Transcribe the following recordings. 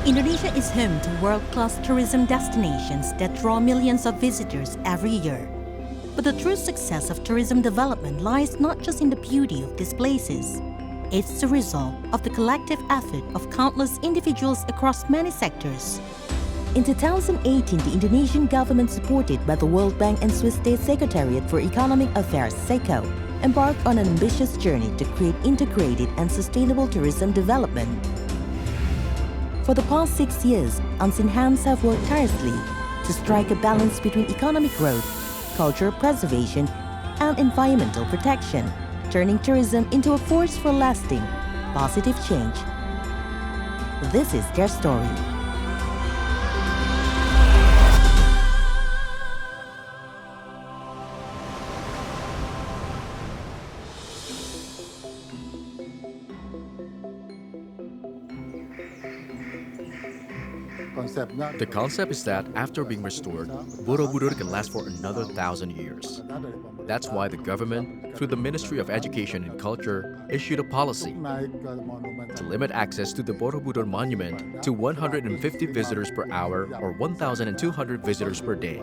Indonesia is home to world-class tourism destinations that draw millions of visitors every year. But the true success of tourism development lies not just in the beauty of these places. It's the result of the collective effort of countless individuals across many sectors. In 2018, the Indonesian government, supported by the World Bank and Swiss State Secretariat for Economic Affairs (SECO), embarked on an ambitious journey to create integrated and sustainable tourism development. For the past 6 years, unseen hands have worked tirelessly to strike a balance between economic growth, cultural preservation, and environmental protection, turning tourism into a force for lasting, positive change. This is their story. The concept is that after being restored, Borobudur can last for another 1,000 years. That's why the government, through the Ministry of Education and Culture, issued a policy to limit access to the Borobudur monument to 150 visitors per hour or 1,200 visitors per day.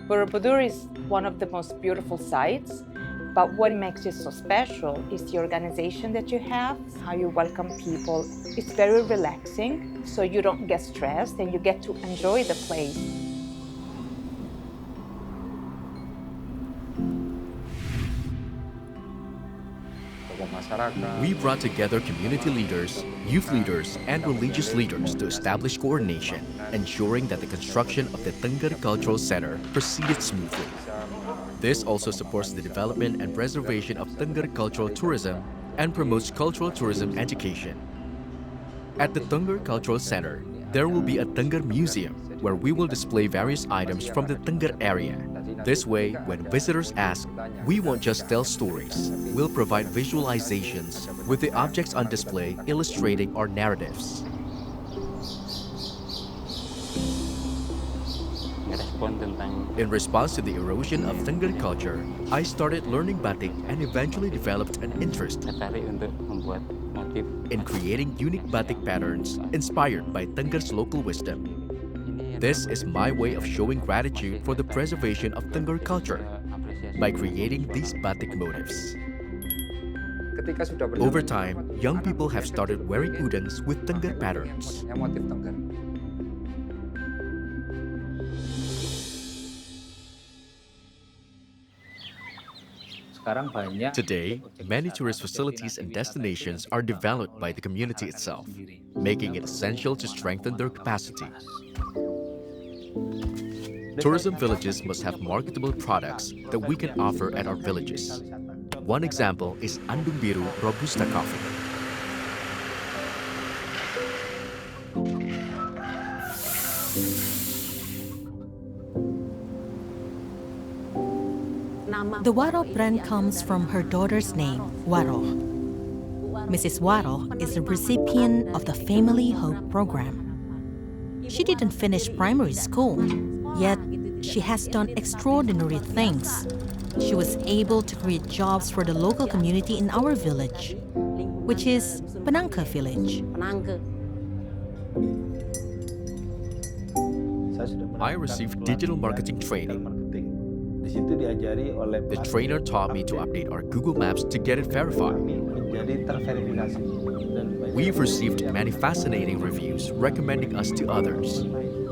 Borobudur is one of the most beautiful sites, but what makes it so special is the organization that you have, how you welcome people. It's very relaxing, so you don't get stressed and you get to enjoy the place. We brought together community leaders, youth leaders, and religious leaders to establish coordination, ensuring that the construction of the Tengger Cultural Center proceeded smoothly. This also supports the development and preservation of Tengger cultural tourism and promotes cultural tourism education. At the Tengger Cultural Center, there will be a Tengger Museum where we will display various items from the Tengger area. This way, when visitors ask, we won't just tell stories. We'll provide visualizations with the objects on display illustrating our narratives. In response to the erosion of Tengger culture, I started learning batik and eventually developed an interest in creating unique batik patterns inspired by Tengger's local wisdom. This is my way of showing gratitude for the preservation of Tengger culture by creating these batik motifs. Over time, young people have started wearing udens with Tengger patterns. Today, many tourist facilities and destinations are developed by the community itself, making it essential to strengthen their capacity. Tourism villages must have marketable products that we can offer at our villages. One example is Andung Biru Robusta Coffee. The Waro brand comes from her daughter's name, Waro. Mrs. Waro is the recipient of the Family Hope program. She didn't finish primary school, yet she has done extraordinary things. She was able to create jobs for the local community in our village, which is Penangke village. I received digital marketing training. The trainer taught me to update our Google Maps to get it verified. We've received many fascinating reviews recommending us to others.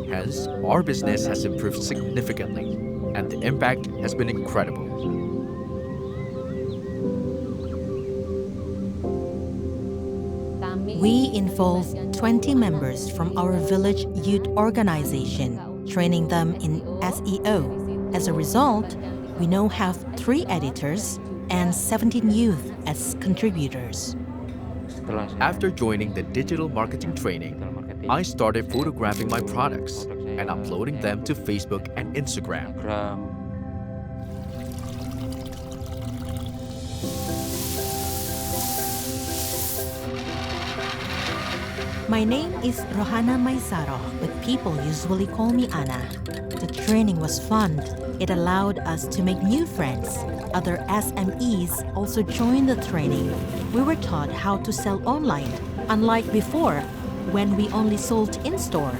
Hence, our business has improved significantly, and the impact has been incredible. We involved 20 members from our village youth organization, training them in SEO. As a result, we now have 3 editors and 17 youth as contributors. After joining the digital marketing training, I started photographing my products and uploading them to Facebook and Instagram. My name is Rohana Maisaro, but people usually call me Ana. The training was fun. It allowed us to make new friends. Other SMEs also joined the training. We were taught how to sell online, unlike before when we only sold in-store.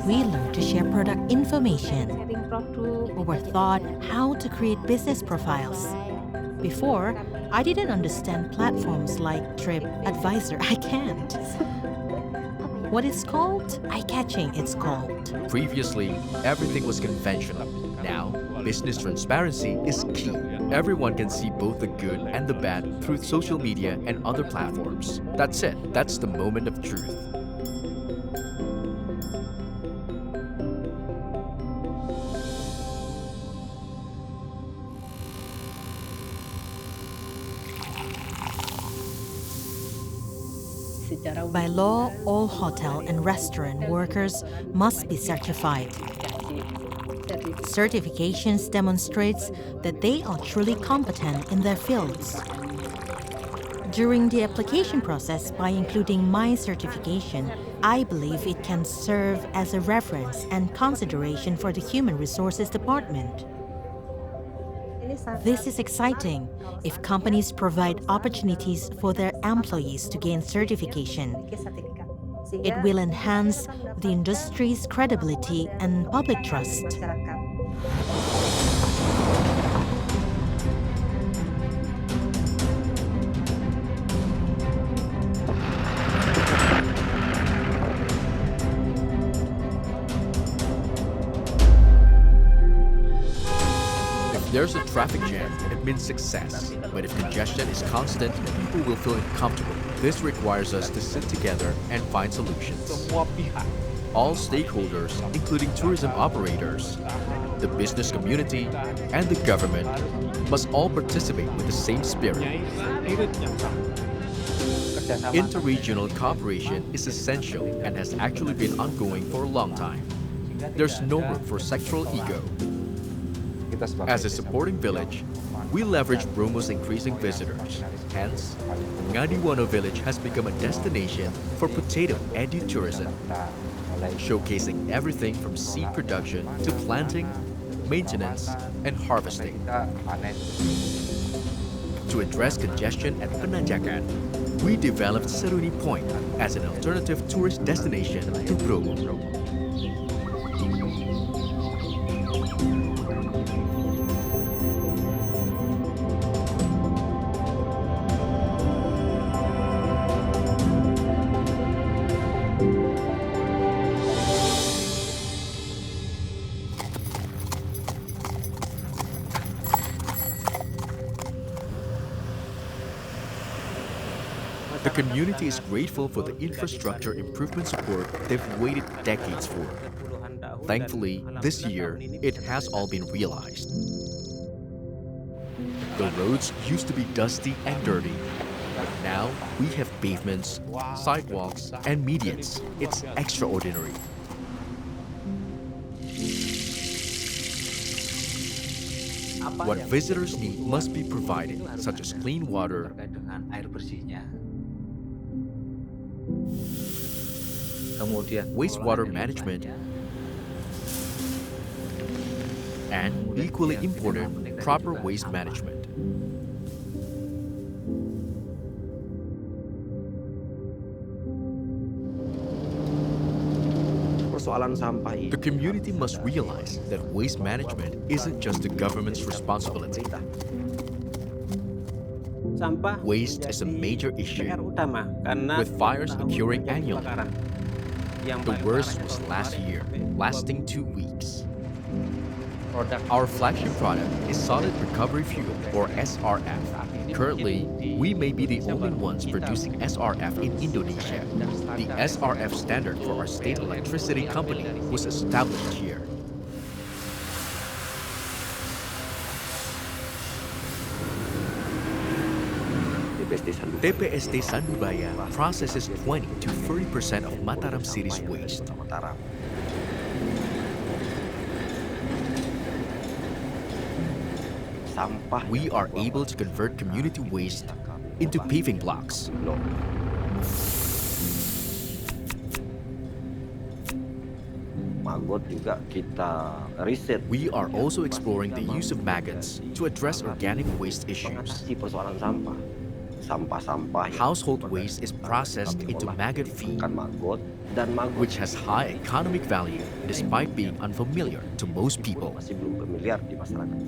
We learned to share product information. We were taught how to create business profiles. Before, I didn't understand platforms like TripAdvisor. I can't. What it's called? Eye-catching, it's called. Previously, everything was conventional. Now, business transparency is key. Everyone can see both the good and the bad through social media and other platforms. That's it. That's the moment of truth. By law, all hotel and restaurant workers must be certified. Certifications demonstrates that they are truly competent in their fields. During the application process, by including my certification, I believe it can serve as a reference and consideration for the Human Resources Department. This is exciting if companies provide opportunities for their employees to gain certification. It will enhance the industry's credibility and public trust. If there's a traffic jam, it means success. But if congestion is constant, people will feel uncomfortable. This requires us to sit together and find solutions. All stakeholders, including tourism operators, the business community, and the government, must all participate with the same spirit. Interregional cooperation is essential and has actually been ongoing for a long time. There's no room for sectoral ego. As a supporting village, we leverage Bromo's increasing visitors. Hence, Ngadiwano village has become a destination for potato edu-tourism, showcasing everything from seed production to planting, maintenance, and harvesting. To address congestion at Penanjakan, we developed Seruni Point as an alternative tourist destination to Bromo. The community is grateful for the infrastructure improvement support they've waited decades for. Thankfully, this year, it has all been realized. The roads used to be dusty and dirty, but now we have pavements, sidewalks, and medians. It's extraordinary. What visitors need must be provided, such as clean water, wastewater management, and equally important, proper waste management. The community must realize that waste management isn't just the government's responsibility. Waste is a major issue, with fires occurring annually. The worst was last year, lasting 2 weeks. Our flagship product is Solid Recovery Fuel, or SRF. Currently, we may be the only ones producing SRF in Indonesia. The SRF standard for our state electricity company was established here. TPST Sandubaya processes 20 to 30% of Mataram City's waste. We are able to convert community waste into paving blocks. maggot juga kita riset. We are also exploring the use of maggots to address organic waste issues. Mengatasi persoalan sampah. Sampah-sampah yang Household waste is processed into maggot feed, makan maggot dan maggot which has high economic value despite being unfamiliar to most people. masih belum familiar di masyarakat.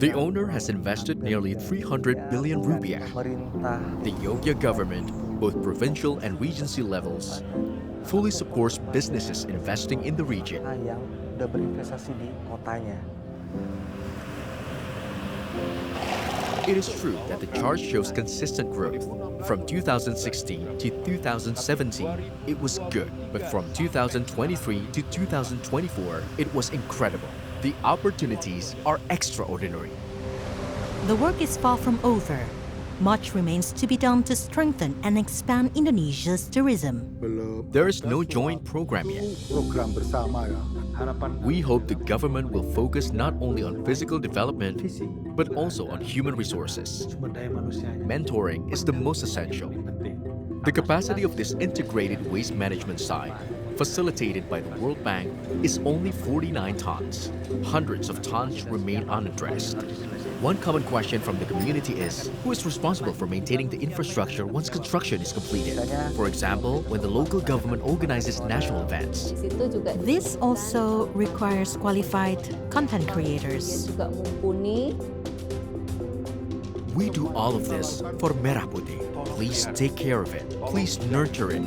The owner has invested nearly 300 billion rupiah. The Yogyakarta government, both provincial and regency levels, fully supports businesses investing in the region. Yang udah berinvestasi di kotanya. It is true that the chart shows consistent growth. From 2016 to 2017, it was good, but from 2023 to 2024, it was incredible. The opportunities are extraordinary. The work is far from over. Much remains to be done to strengthen and expand Indonesia's tourism. There is no joint program yet. Program bersama ya. We hope the government will focus not only on physical development, but also on human resources. Mentoring is the most essential. The capacity of this integrated waste management site, facilitated by the World Bank, is only 49 tons. Hundreds of tons remain unaddressed. One common question from the community is, who is responsible for maintaining the infrastructure once construction is completed? For example, when the local government organizes national events. This also requires qualified content creators. We do all of this for Merah Putih. Please take care of it. Please nurture it.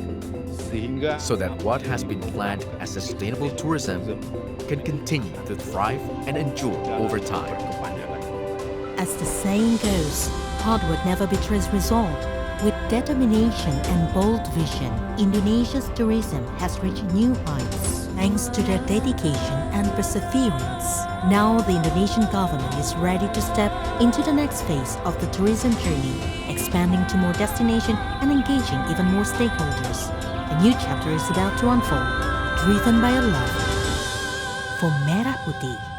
So that what has been planned as sustainable tourism can continue to thrive and endure over time. As the saying goes, hard work never betrays resolve. With determination and bold vision, Indonesia's tourism has reached new heights thanks to their dedication and perseverance. Now the Indonesian government is ready to step into the next phase of the tourism journey, expanding to more destinations and engaging even more stakeholders. A new chapter is about to unfold, driven by a love for Merah Putih.